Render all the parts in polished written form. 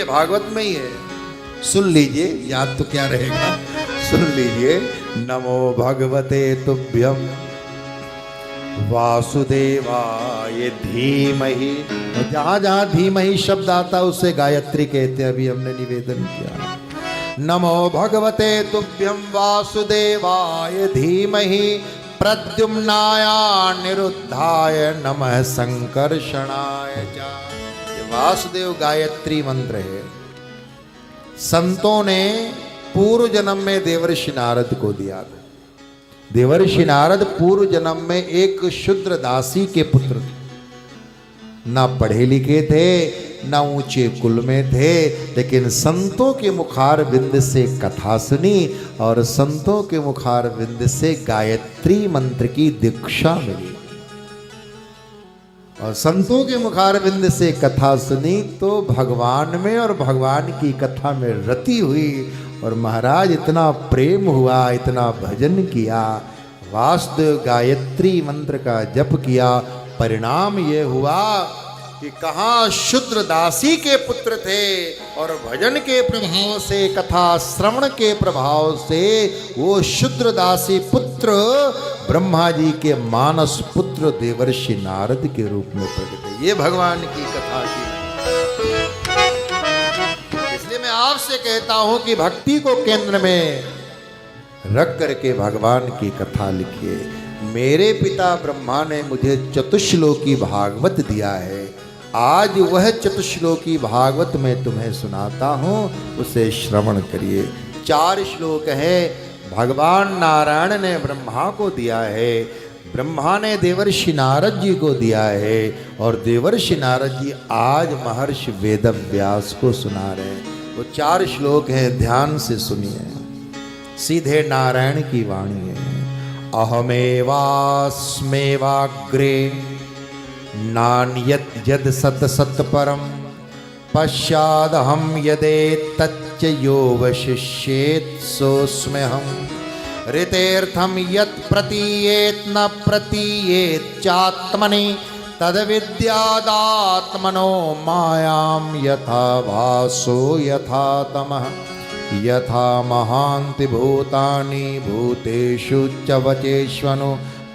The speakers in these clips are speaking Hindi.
ये भागवत में ही है, सुन लीजिए, याद तो क्या रहेगा, सुन लीजिए। नमो भगवते तुभ्यम वासुदेवाय धीमहि। जहां जहां धीमहि शब्द आता उसे गायत्री कहते हैं, अभी हमने निवेदन किया। नमो भगवते तुभ्यम वासुदेवाय धीमहि प्रद्युम्नाय निरुद्धाय नमः संकर्षणाय च। ये वासुदेव गायत्री मंत्र है। संतों ने पूर्व जन्म में देवर्षि नारद को दिया था। देवर्षि नारद पूर्व जन्म में एक शूद्र दासी के पुत्र थे। ना पढ़े लिखे थे, ना ऊंचे कुल में थे, लेकिन संतों के मुखार बिंद से कथा सुनी और संतों के मुखार बिंद से गायत्री मंत्र की दीक्षा मिली। और संतों के मुखार बिंद से कथा सुनी तो भगवान में और भगवान की कथा में रति हुई और महाराज इतना प्रेम हुआ, इतना भजन किया, वासुदेव गायत्री मंत्र का जप किया। परिणाम ये हुआ कि कहाँ शूद्र दासी के पुत्र थे और भजन के प्रभाव से, कथा श्रवण के प्रभाव से वो शूद्र दासी पुत्र ब्रह्मा जी के मानस पुत्र देवर्षि नारद के रूप में प्रकट है। ये भगवान की कथा की। इसलिए मैं आपसे कहता हूं कि भक्ति को केंद्र में रख करके भगवान की कथा लिखिए। मेरे पिता ब्रह्मा ने मुझे चतुश्लोकी भागवत दिया है, आज वह चतुश्लोकी भागवत मैं तुम्हें सुनाता हूँ, उसे श्रवण करिए। 4 श्लोक है, भगवान नारायण ने ब्रह्मा को दिया है, ब्रह्मा ने देवर्षि नारद जी को दिया है और देवर्षि नारद जी आज महर्षि वेदव्यास को सुना रहे हैं। वो 4 श्लोक हैं, ध्यान से सुनिए, सीधे नारायण की वाणी है। अहमेवास्मेवाग्रे नान्यत् यद् सत् सत् परम पश्चादहं यदेतच्च यो वशिष्येत् सोऽस्म्यहम् ऋतेर्थं यत् प्रतीयेत् न प्रतीयेत् चात्मनि तद्विद्यादात्मनो मायां यथा भासो यथा तमः यथा महान्ति भूतानि भूतेषु च वचेष्वनु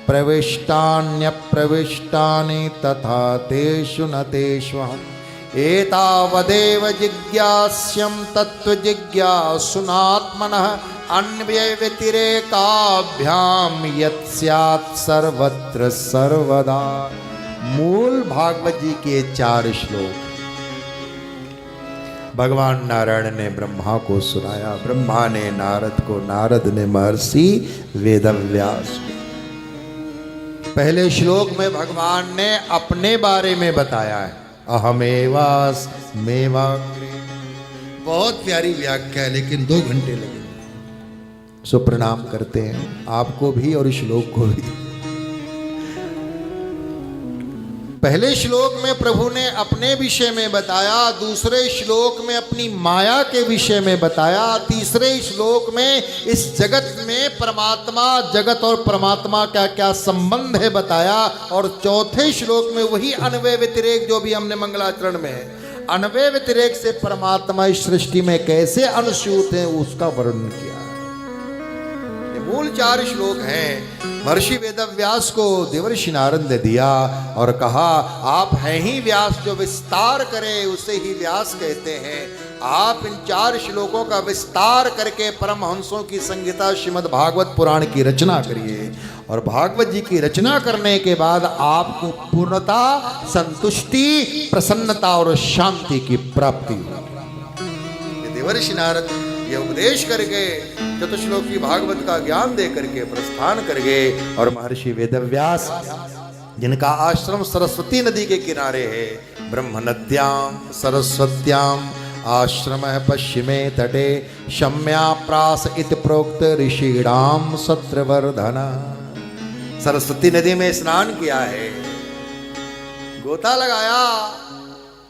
प्रविष्टान्यप्रविष्टानि तथा तेषु न तेष्वहम् एतावदेव जिज्ञास्यं तत्त्वजिज्ञासुनात्मनः अन्वय व्यतिरेकाभ्याम यत् स्यात् सर्वत्र सर्वदा। मूल भागवत जी के 4 श्लोक भगवान नारायण ने ब्रह्मा को सुनाया, ब्रह्मा ने नारद को, नारद ने महर्षि वेदव्यास को। पहले श्लोक में भगवान ने अपने बारे में बताया है, अहमेवास्मेवाग्रे। बहुत प्यारी व्याख्या है, लेकिन 2 घंटे लगे। सो प्रणाम करते हैं आपको भी और श्लोक को भी। पहले श्लोक में प्रभु ने अपने विषय में बताया, दूसरे श्लोक में अपनी माया के विषय में बताया, तीसरे श्लोक में इस जगत में परमात्मा, जगत और परमात्मा का क्या संबंध है बताया, और चौथे श्लोक में वही अन्वय व्यतिरेक जो भी हमने मंगलाचरण में है, अन्वय व्यतिरेक से परमात्मा इस सृष्टि में कैसे अनुस्यूत है उसका वर्णन किया। मूल 4 श्लोक हैं। महर्षि वेदव्यास को देवर्षि नारद ने दिया और कहा, आप हैं ही व्यास, जो विस्तार करे उसे ही व्यास कहते हैं। आप इन 4 श्लोकों का विस्तार करके परमहंसों की संहिता श्रीमद् भागवत पुराण की रचना करिए, और भागवत जी की रचना करने के बाद आपको पूर्णता, संतुष्टि, प्रसन्नता और शांति की प्राप्ति होगी। देवर्षि नारद ये उपदेश करके चतुश्लोकी भागवत का ज्ञान दे करके प्रस्थान कर गए, और महर्षि वेदव्यास जिनका आश्रम सरस्वती नदी के किनारे है, ब्रह्म नद्याम सरस्वत्याम आश्रम पश्चिमे तटे शम्याप्रास इति प्रोक्त ऋषिणाम सत्रवर्धन। सरस्वती नदी में स्नान किया है, गोता लगाया,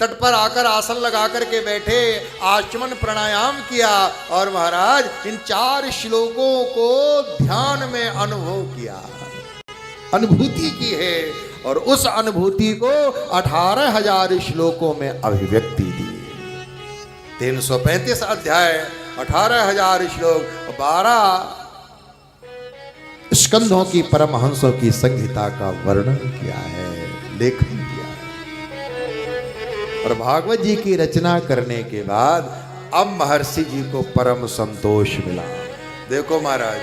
तट पर आकर आसन लगा करके बैठे, आचमन प्राणायाम किया, और महाराज इन 4 श्लोकों को ध्यान में अनुभव किया, अनुभूति की है, और उस अनुभूति को 18,000 श्लोकों में अभिव्यक्ति दी। 335 अध्याय, 18,000 श्लोक, 12 स्कंधों की परमहंसों की संहिता का वर्णन किया है, लेखन किया है। और भागवत जी की रचना करने के बाद अब महर्षि जी को परम संतोष मिला। देखो महाराज,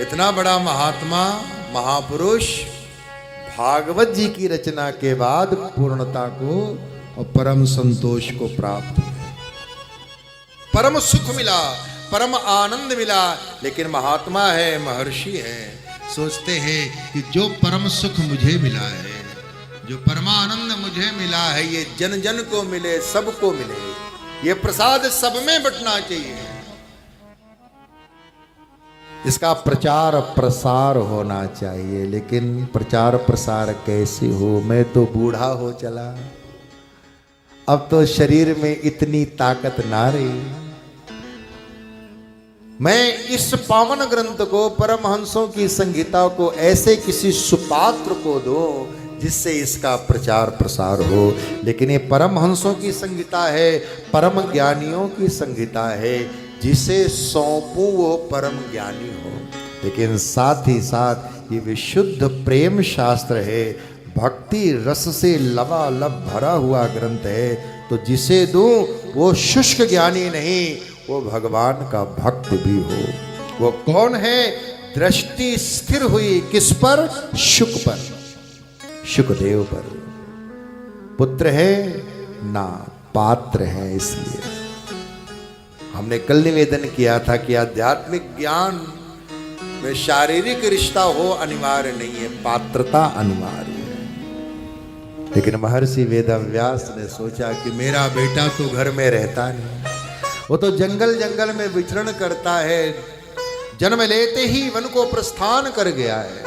इतना बड़ा महात्मा महापुरुष भागवत जी की रचना के बाद पूर्णता को और परम संतोष को प्राप्त हुए, परम सुख मिला, परम आनंद मिला। लेकिन महात्मा है, महर्षि है, सोचते हैं कि जो परम सुख मुझे मिला है, जो परमानंद मुझे मिला है, ये जन जन को मिले, सबको मिले, ये प्रसाद सब में बंटना चाहिए, इसका प्रचार प्रसार होना चाहिए। लेकिन प्रचार प्रसार कैसे हो? मैं तो बूढ़ा हो चला, अब तो शरीर में इतनी ताकत ना रही। मैं इस पावन ग्रंथ को, परमहंसों की संहिता को ऐसे किसी सुपात्र को दो जिससे इसका प्रचार प्रसार हो। लेकिन ये परमहंसों की संहिता है, परम ज्ञानियों की संहिता है, जिसे सौंपूं वो परम ज्ञानी हो। लेकिन साथ ही साथ ये विशुद्ध प्रेम शास्त्र है, भक्ति रस से लबालब भरा हुआ ग्रंथ है। तो जिसे दूं वो शुष्क ज्ञानी नहीं, वो भगवान का भक्त भी हो। वो कौन है? दृष्टि स्थिर हुई किस पर? शुक पर, शुकदेव पर। पुत्र है ना पात्र है। इसलिए हमने कल निवेदन किया था कि आध्यात्मिक ज्ञान में शारीरिक रिश्ता हो अनिवार्य नहीं है, पात्रता अनिवार्य है। लेकिन महर्षि वेदव्यास ने सोचा कि मेरा बेटा तो घर में रहता नहीं, वो तो जंगल जंगल में विचरण करता है, जन्म लेते ही वन को प्रस्थान कर गया है।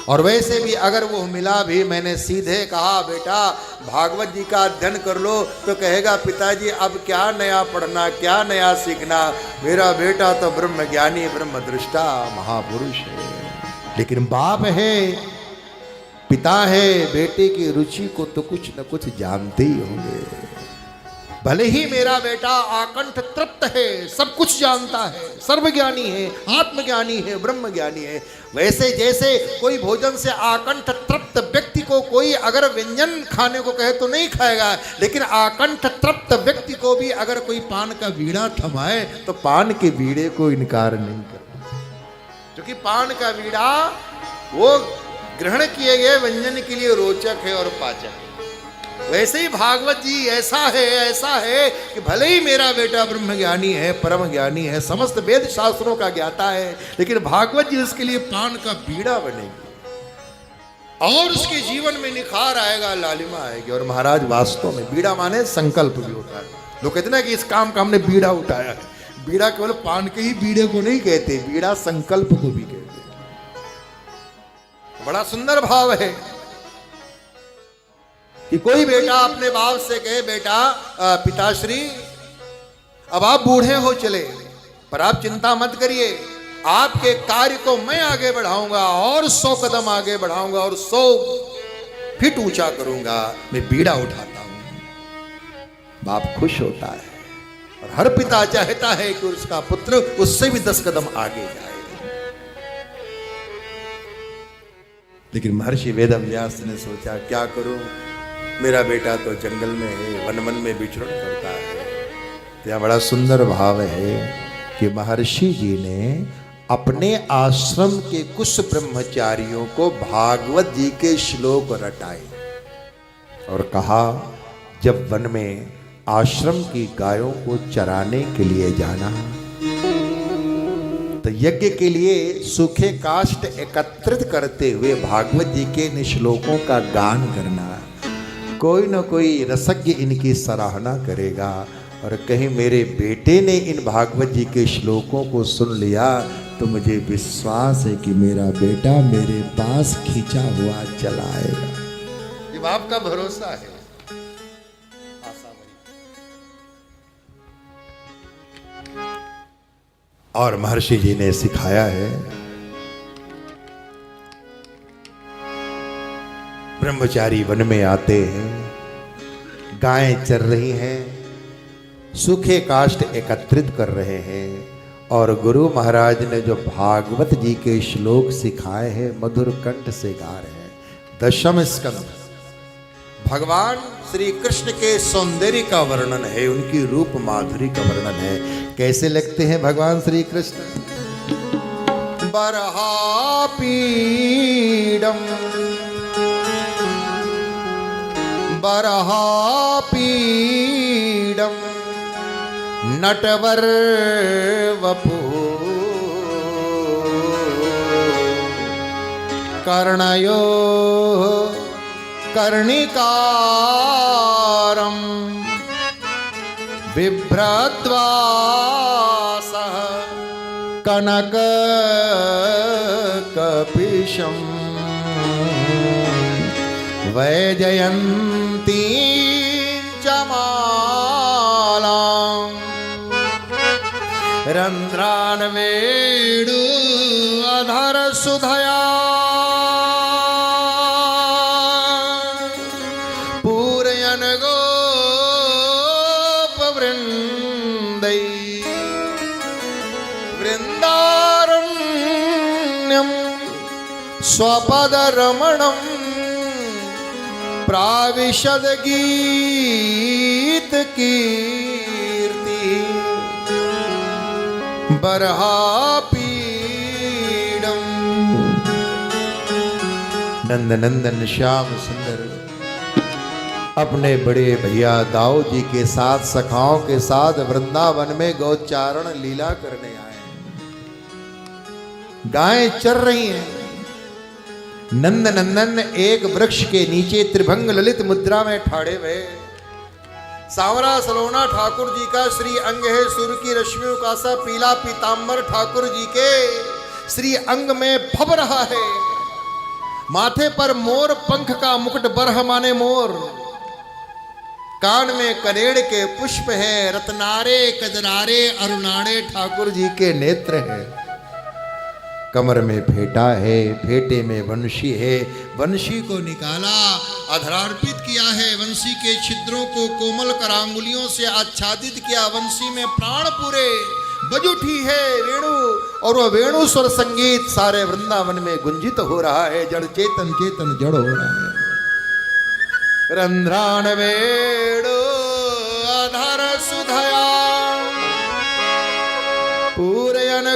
और वैसे भी अगर वो मिला भी, मैंने सीधे कहा बेटा भागवत जी का अध्ययन कर लो, तो कहेगा पिताजी अब क्या नया पढ़ना, क्या नया सीखना, मेरा बेटा तो ब्रह्म ज्ञानी, ब्रह्म दृष्टा महापुरुष है। लेकिन बाप है, पिता है, बेटे की रुचि को तो कुछ न कुछ जानते ही होंगे। भले ही मेरा बेटा आकंठ तृप्त है, सब कुछ जानता है, सर्वज्ञानी है, आत्मज्ञानी है, ब्रह्म ज्ञानी है, वैसे जैसे कोई भोजन से आकंठ तृप्त व्यक्ति को कोई अगर व्यंजन खाने को कहे तो नहीं खाएगा, लेकिन आकंठ तृप्त व्यक्ति को भी अगर कोई पान का बीड़ा थमाए तो पान के बीड़े को इनकार नहीं करना, क्योंकि पान का बीड़ा वो ग्रहण किए गए व्यंजन के लिए रोचक है और पाचक है। वैसे ही भागवत जी ऐसा है कि भले ही मेरा बेटा ब्रह्म ज्ञानी है, परम ज्ञानी है, समस्त वेद शास्त्रों का ज्ञाता है, लेकिन भागवत जी उसके लिए पान का बीड़ा बनेगी और उसके जीवन में निखार आएगा, लालिमा आएगी। और महाराज वास्तव में बीड़ा माने संकल्प भी होता है। लोग कहते ना कि इस काम का हमने बीड़ा उठाया है। बीड़ा केवल पान के ही बीड़े को नहीं कहते, बीड़ा संकल्प को भी कहते। बड़ा सुंदर भाव है कि कोई बेटा अपने बाप से कहे बेटा पिताश्री अब आप बूढ़े हो चले, पर आप चिंता मत करिए, आपके कार्य को मैं आगे बढ़ाऊंगा और 100 कदम आगे बढ़ाऊंगा और 100 फीट ऊंचा करूंगा। मैं बीड़ा उठाता हूं। बाप खुश होता है और हर पिता चाहता है कि उसका पुत्र उससे भी 10 कदम आगे जाए। लेकिन महर्षि वेदव्यास ने सोचा क्या करूं, मेरा बेटा तो जंगल में है, वन वन में विचरण करता है। तो यह बड़ा सुंदर भाव है कि महर्षि जी ने अपने आश्रम के कुछ ब्रह्मचारियों को भागवत जी के श्लोक रटाए और कहा जब वन में आश्रम की गायों को चराने के लिए जाना तो यज्ञ के लिए सूखे काष्ठ एकत्रित करते हुए भागवत जी के इन श्लोकों का गान करना। कोई न कोई रसज्ञ इनकी सराहना करेगा और कहीं मेरे बेटे ने इन भागवत जी के श्लोकों को सुन लिया तो मुझे विश्वास है कि मेरा बेटा मेरे पास खींचा हुआ चला आएगा। ये बाप का भरोसा है। और महर्षि जी ने सिखाया है, ब्रह्मचारी वन में आते हैं, गायें चर रही हैं, सूखे काष्ठ एकत्रित कर रहे हैं और गुरु महाराज ने जो भागवत जी के श्लोक सिखाए हैं मधुर कंठ से गा रहे हैं। दशम स्कंद भगवान श्री कृष्ण के सौंदर्य का वर्णन है, उनकी रूप माधुरी का वर्णन है। कैसे लगते हैं भगवान श्री कृष्ण? बरहापीडम बरहापीडम नटवर वपु कर्णयो कर्णिकारं बिभ्रद्वासः कनककपिशं वैजयन्ती च मालां रन्ध्रान् वेणु अधर सुधया पूरयन् गोपवृन्दै वृन्दारण्यं स्वपदरमणं प्राविशद गीत कीर्ति बरहापीडम। नंद नंदन श्याम सुंदर अपने बड़े भैया दाऊ जी के साथ सखाओं के साथ वृंदावन में गौचारण लीला करने आए। गायें चर रही हैं। नंद नंदन एक वृक्ष के नीचे त्रिभंग ललित मुद्रा में ठाड़े हुए। सांवरा सलोना ठाकुर जी का श्री अंग है, सूर्य की रश्मियों का सा पीला पीतांबर ठाकुर जी के श्री अंग में फब रहा है। माथे पर मोर पंख का मुकुट, बरह माने मोर, कान में कनेड़ के पुष्प है, रत्नारे कजरारे अरुणारे ठाकुर जी के नेत्र है। कमर में फेटा है, फेटे में वंशी है, वंशी को निकाला, अधरार्पित किया है, वंशी के छिद्रों को कोमल करांगुलियों से आच्छादित किया, वंशी में प्राण पूरे बज उठी है वेणु, और वह वेणु स्वर संगीत सारे वृंदावन में गुंजित हो रहा है। जड़ चेतन चेतन जड़ हो रहा है। रंध्रान वेणु अधर सुधया पूरयन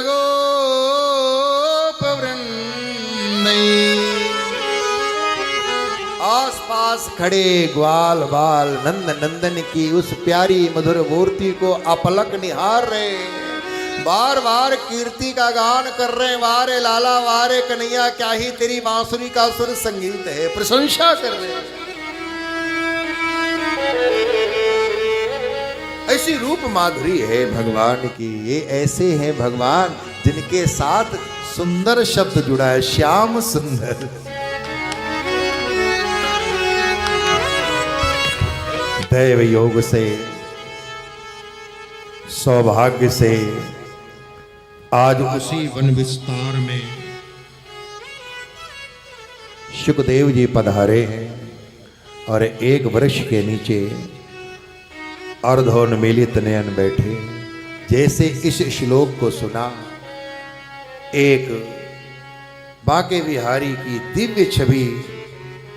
आसपास खड़े ग्वाल बाल नंद नंदन की उस प्यारी मधुर मूर्ति को अपलक निहार रहे, बार बार कीर्ति का गान कर रहे। वारे लाला वारे कन्हैया, क्या ही तेरी बांसुरी का सुर संगीत है, प्रशंसा कर रहे। ऐसी रूप माधुरी है भगवान की। ये ऐसे हैं भगवान जिनके साथ सुंदर शब्द जुड़ा है, श्याम सुंदर। दैव योग से, सौभाग्य से आज उसी वन विस्तार में सुखदेव जी पधारे हैं और एक वृक्ष के नीचे अर्धोन्मीलित नयन बैठे। जैसे इस श्लोक को सुना, एक बांके बिहारी की दिव्य छवि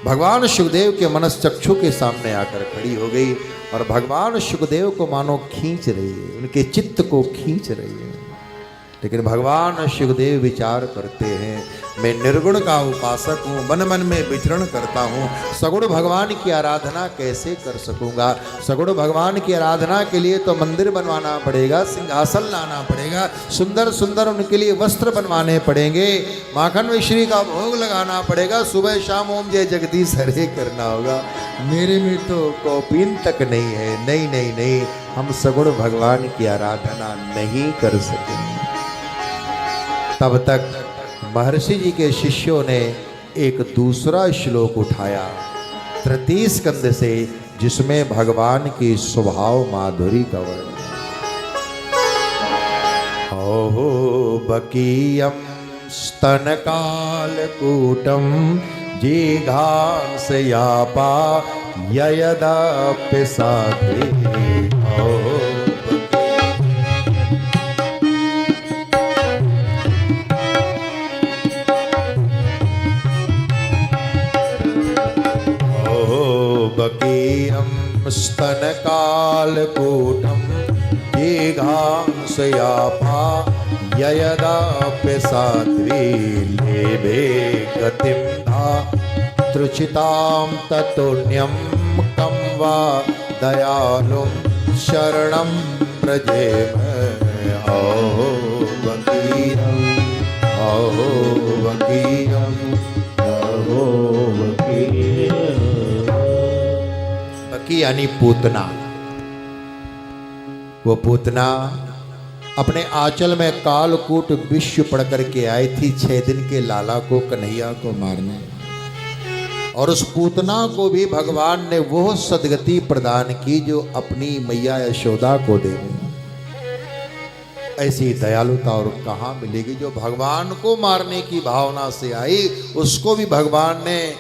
भगवान सुखदेव के मनस्चक्षु के सामने आकर खड़ी हो गई और भगवान सुखदेव को मानो खींच रही है, उनके चित्त को खींच रही है। लेकिन भगवान सुखदेव विचार करते हैं, मैं निर्गुण का उपासक हूँ, मन मन में विचरण करता हूँ, सगुण भगवान की आराधना कैसे कर सकूँगा? सगुण भगवान की आराधना के लिए तो मंदिर बनवाना पड़ेगा, सिंहासन लाना पड़ेगा, सुंदर सुंदर उनके लिए वस्त्र बनवाने पड़ेंगे, माखन मिश्री का भोग लगाना पड़ेगा, सुबह शाम ओम जय जगदीश हरे करना होगा। मेरे में तो कौपीन तक नहीं है। नहीं नहीं नहीं, हम सगुण भगवान की आराधना नहीं कर सकेंगे। तब तक महर्षि जी के शिष्यों ने एक दूसरा श्लोक उठाया तृतीय स्कंद से, जिसमें भगवान की स्वभाव माधुरी का वर्णन। हो बकीयम स्तनकालकूटम जिघांसयापा ययदाप्य साधे। स्तन कालकूटम दीघांसयापा ययदाप्य साध्वी लेभे गतिं धातृचितां ततोऽन्यं कं वा दयालुं शरणं व्रजेम। अहो वकीलम् अहो वकीलम् अहो वकीलम्। वकी यानी पूतना। वो पूतना अपने आंचल में कालकूट विश्व पढ़ करके आई थी 6 दिन के लाला को, कन्हैया को मारने। और उस पूतना को भी भगवान ने वो सदगति प्रदान की जो अपनी मैया यशोदा को दे। ऐसी दयालुता और कहाँ मिलेगी? जो भगवान को मारने की भावना से आई, उसको भी भगवान ने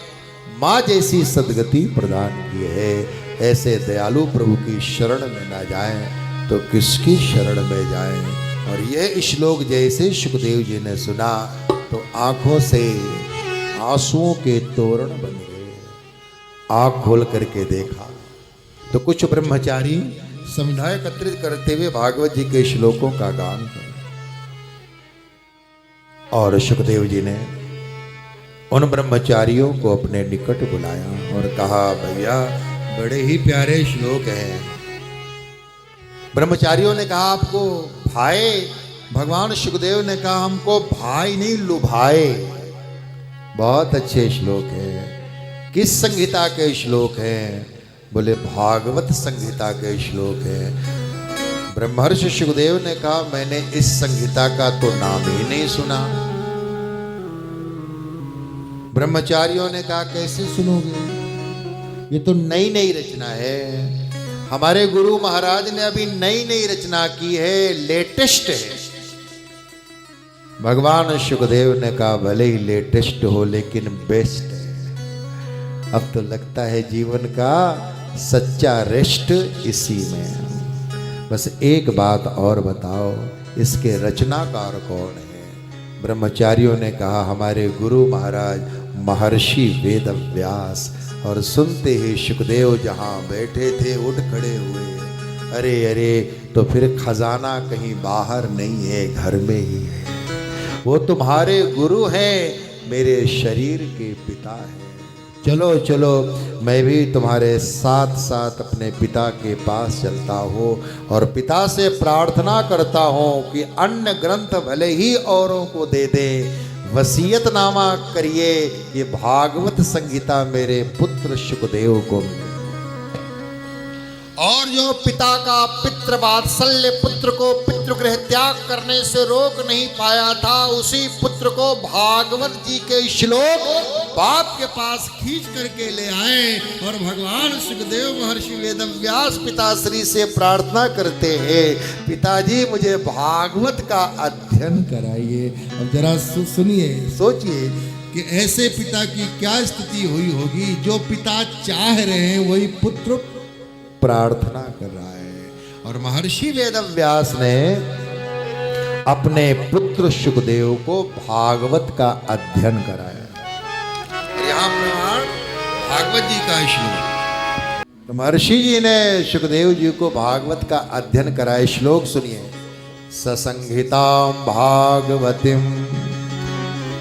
माँ जैसी सदगति प्रदान की है। ऐसे दयालु प्रभु की शरण में ना जाएं तो किसकी शरण में जाएं? और यह श्लोक जैसे सुखदेव जी ने सुना तो आंखों से आंसुओं के तोरण बन गए। आंख खोल करके देखा तो कुछ ब्रह्मचारी समुदाय एकत्रित करते हुए भागवत जी के श्लोकों का गान कर। और सुखदेव जी ने उन ब्रह्मचारियों को अपने निकट बुलाया और कहा, भैया बड़े ही प्यारे श्लोक हैं। ब्रह्मचारियों ने कहा, आपको भाए? भगवान सुखदेव ने कहा, हमको भाई नहीं लुभाए। बहुत अच्छे श्लोक हैं। किस संहिता के श्लोक हैं? बोले भागवत संहिता के श्लोक हैं। ब्रह्मर्षि सुखदेव ने कहा, मैंने इस संहिता का तो नाम ही नहीं सुना। ब्रह्मचारियों ने कहा, कैसे सुनोगे? ये तो नई नई रचना है। हमारे गुरु महाराज ने अभी नई नई रचना की है, लेटेस्ट है। भगवान सुखदेव ने कहा, भले ही लेटेस्ट हो लेकिन बेस्ट है। अब तो लगता है जीवन का सच्चा रेस्ट इसी में है। बस एक बात और बताओ, इसके रचनाकार कौन है? ब्रह्मचारियों ने कहा, हमारे गुरु महाराज महर्षि वेद व्यास। और सुनते ही सुखदेव जहाँ बैठे थे उठ खड़े हुए। अरे अरे, तो फिर खजाना कहीं बाहर नहीं है, घर में ही है। वो तुम्हारे गुरु हैं, मेरे शरीर के पिता हैं। चलो चलो, मैं भी तुम्हारे साथ साथ अपने पिता के पास चलता हूँ और पिता से प्रार्थना करता हूँ कि अन्य ग्रंथ भले ही औरों को दे दे, वसीयतनामा करिए ये भागवत संहिता मेरे पुत्र सुखदेव को मिले। और जो पिता का पितृ वात्सल्य पुत्र को पितृगृह त्याग करने से रोक नहीं पाया था, उसी पुत्र को भागवत जी के श्लोक बाप के पास खींच करके ले आए। और भगवान सुखदेव महर्षि वेदव्यास पिताश्री से प्रार्थना करते हैं, पिताजी मुझे भागवत का अध्ययन कराइए। अब जरा सुनिए, सोचिए कि ऐसे पिता की क्या स्थिति हुई होगी। जो पिता चाह रहे हैं वही पुत्र प्रार्थना कर रहा है। और महर्षि वेदव्यास ने अपने पुत्र सुखदेव को भागवत का अध्ययन कराया। यहाँ प्रमाण भागवत जी का श्लोक। तो महर्षि जी ने सुखदेव जी को भागवत का अध्ययन कराया। श्लोक सुनिए, ससंहितां भागवतीं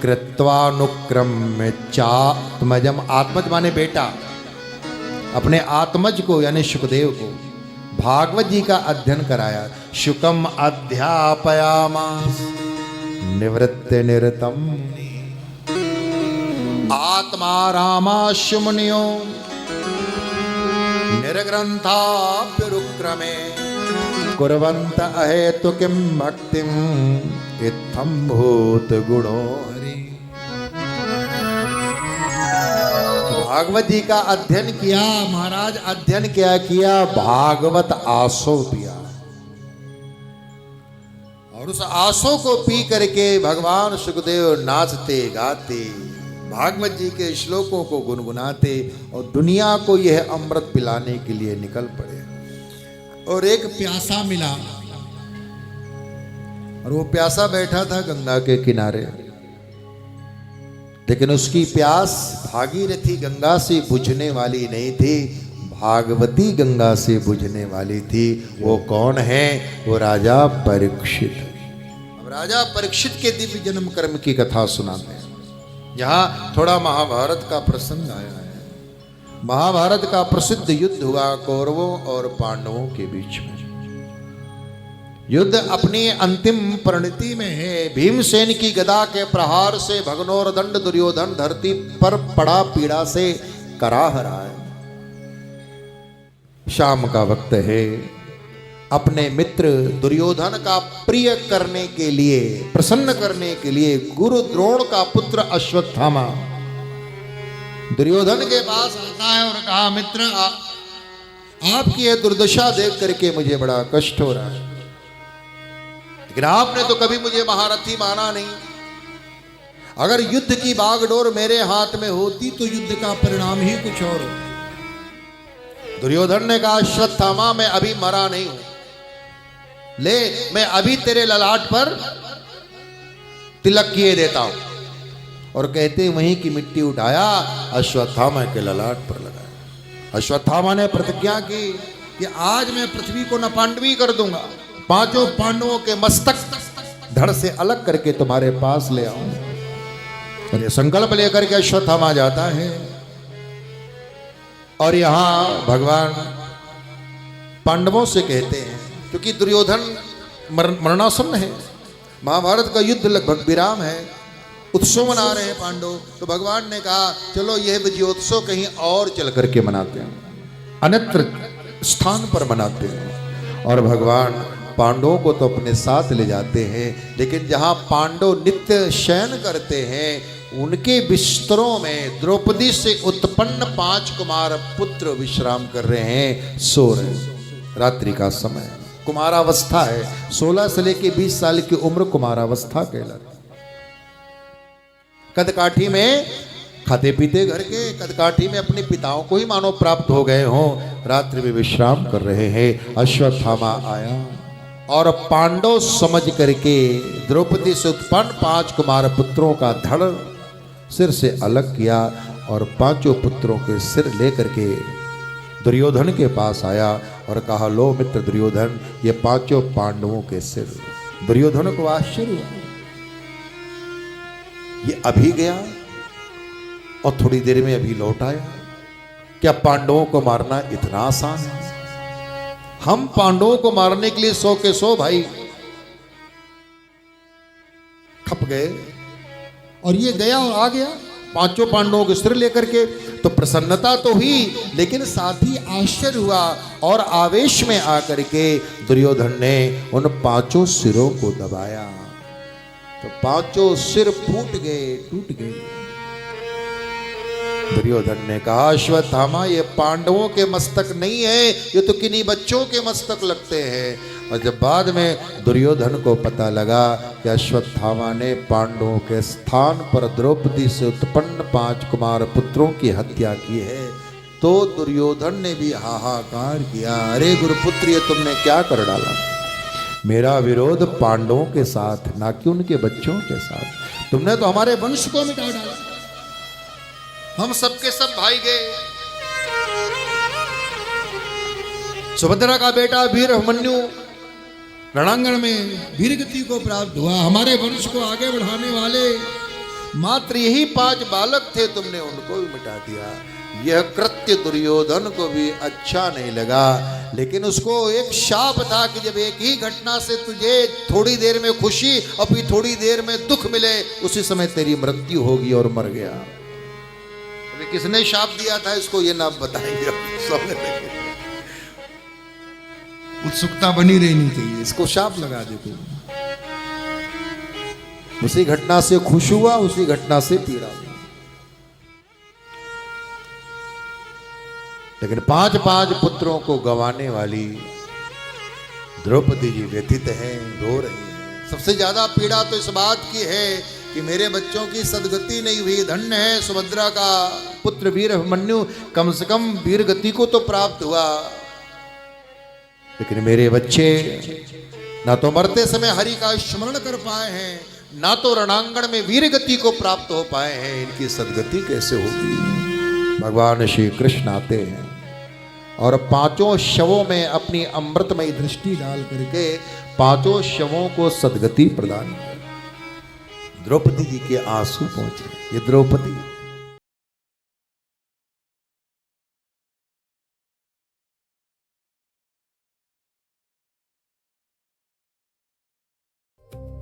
कृत्वानुक्रम्य चात्मजम। आत्मज माने बेटा, अपने आत्मज को यानी सुखदेव को भागवत जी का अध्ययन कराया। शुकम अध्यापयामास निवृत्ति निरतम आत्मा रामाश्य मुनियो निर्ग्रंथाप्युरुक्रमे कुर्वन्त अहेतु किं भक्तिं इत्थं भूत गुणो हरि। भागवत जी का अध्ययन किया महाराज। अध्ययन क्या किया? भागवत आसो पिया। और उस आसो को पी करके भगवान सुखदेव नाचते गाते भागवत जी के श्लोकों को गुनगुनाते और दुनिया को यह अमृत पिलाने के लिए निकल पड़े। और एक प्यासा मिला और वो प्यासा बैठा था गंगा के किनारे, लेकिन उसकी प्यास भागीरथी गंगा से बुझने वाली नहीं थी, भागवती गंगा से बुझने वाली थी। वो कौन है? वो राजा परीक्षित। अब राजा परीक्षित के दिव्य जन्म कर्म की कथा सुनाते हैं। यहाँ थोड़ा महाभारत का प्रसंग आया है। महाभारत का प्रसिद्ध युद्ध हुआ कौरवों और पांडवों के बीच में। युद्ध अपनी अंतिम परिणति में है। भीमसेन की गदा के प्रहार से भगनोर दंड दुर्योधन धरती पर पड़ा पीड़ा से कराह रहा है। शाम का वक्त है। अपने मित्र दुर्योधन का प्रिय करने के लिए, प्रसन्न करने के लिए गुरु द्रोण का पुत्र अश्वत्थामा दुर्योधन के पास आता है और कहा, मित्र आपकी यह दुर्दशा देख करके मुझे बड़ा कष्ट हो रहा है, लेकिन आपने तो कभी मुझे महारथी माना नहीं। अगर युद्ध की बागडोर मेरे हाथ में होती तो युद्ध का परिणाम ही कुछ और हो। दुर्योधन ने कहा, अश्वत्थामा मैं अभी मरा नहीं हूं, ले मैं अभी तेरे ललाट पर तिलक किए देता हूं। और कहते वहीं की मिट्टी उठाया, अश्वत्थामा के ललाट पर लगाया। अश्वत्थामा ने प्रतिज्ञा की कि आज मैं पृथ्वी को नपांडवी कर दूंगा, पांचों पांडवों के मस्तक धड़ से अलग करके तुम्हारे पास ले आऊंगा। और ये संकल्प लेकर के अश्वत्थामा जाता है। और यहां भगवान पांडवों से कहते हैं, क्योंकि दुर्योधन मरणासन्न है, महाभारत का युद्ध लगभग विराम है, उत्सव मना रहे हैं पांडव, तो भगवान ने कहा चलो यह विजयोत्सव कहीं और चल करके मनाते हैं, अन्यत्र स्थान पर मनाते हैं। और भगवान पांडवों को तो अपने साथ ले जाते हैं, लेकिन जहां पांडव नित्य शयन करते हैं उनके बिस्तरों में द्रौपदी से उत्पन्न 5 कुमार पुत्र विश्राम कर रहे हैं, सो रहे। रात्रि का समय, कुमारावस्था है, 16 से लेके 20 साल की उम्र कुमारावस्था कहलाती। कदकाठी में खाते पीते घर के, कदकाठी में अपने पिताओं को ही मानो प्राप्त हो गए हों, रात्रि में विश्राम कर रहे हैं। अश्वत्थामा आया और पांडव समझ करके द्रौपदी से उत्पन्न 5 कुमार पुत्रों का धड़ सिर से अलग किया और 5 पुत्रों के सिर लेकर के दुर्योधन के पास आया और कहा, लो मित्र दुर्योधन, ये 5 पांडवों के सिर। दुर्योधन को आश्चर्य हुआ, ये अभी गया और थोड़ी देर में अभी लौट आया, क्या पांडवों को मारना इतना आसान है? हम पांडवों को मारने के लिए 100 के 100 भाई खप गए, और ये गया और आ गया 5 पांडवों के सिर लेकर के। तो प्रसन्नता तो हुई, लेकिन साथ ही आश्चर्य हुआ, और आवेश में आकर के दुर्योधन ने उन 5 सिरों को दबाया, तो 5 सिर फूट गए, टूट गए। दुर्योधन ने कहा, अश्वत्थामा ये पांडवों के मस्तक नहीं है, ये तो किन्हीं बच्चों के मस्तक लगते हैं। और जब बाद में दुर्योधन को पता लगा कि अश्वत्थामा ने पांडवों के स्थान पर द्रौपदी से उत्पन्न 5 कुमार पुत्रों की हत्या की है, तो दुर्योधन ने भी हाहाकार किया, अरे गुरुपुत्र ये तुमने क्या कर डाला? मेरा विरोध पांडवों के साथ, ना कि उनके बच्चों के साथ। तुमने तो हमारे वंश को मिटा डाला, हम सबके सब भाई गए। सुभद्रा का बेटा वीर अभिमन्यु रणांगण में वीरगति को प्राप्त हुआ, हमारे वंश को आगे बढ़ाने वाले मात्र यही 5 बालक थे, तुमने उनको भी मिटा दिया। यह कृत्य दुर्योधन को भी अच्छा नहीं लगा, लेकिन उसको एक शाप था कि जब एक ही घटना से तुझे थोड़ी देर में खुशी और फिर थोड़ी देर में दुख मिले, उसी समय तेरी मृत्यु होगी, और मर गया। अभी किसने शाप दिया था इसको, ये नाम बताएंगे। उत्सुकता बनी रहनी चाहिए, इसको शाप लगा दे तू। उसी घटना से खुश हुआ, उसी घटना से पीड़ा हुआ। लेकिन 5 पुत्रों को गंवाने वाली द्रौपदी जी व्यथित हैं, रो रही हैं। सबसे ज्यादा पीड़ा तो इस बात की है कि मेरे बच्चों की सदगति नहीं हुई। धन्य है सुभद्रा का पुत्र वीर अभिमन्यु, कम से कम वीर गति को तो प्राप्त हुआ, लेकिन मेरे बच्चे ना तो मरते समय हरि का स्मरण कर पाए हैं, ना तो रणांगण में वीर गति को प्राप्त हो पाए हैं। इनकी सदगति कैसे होगी? भगवान श्री कृष्ण आते हैं और पांचों शवों में अपनी अमृतमयी दृष्टि डाल करके पांचों शवों को सदगति प्रदान की। द्रौपदी जी के आंसू पहुंचे। ये द्रौपदी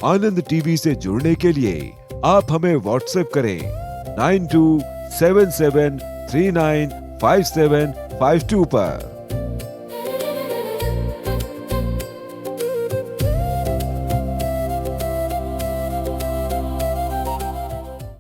आनंद टीवी से जुड़ने के लिए आप हमें व्हाट्सएप करें 9277395752 पर।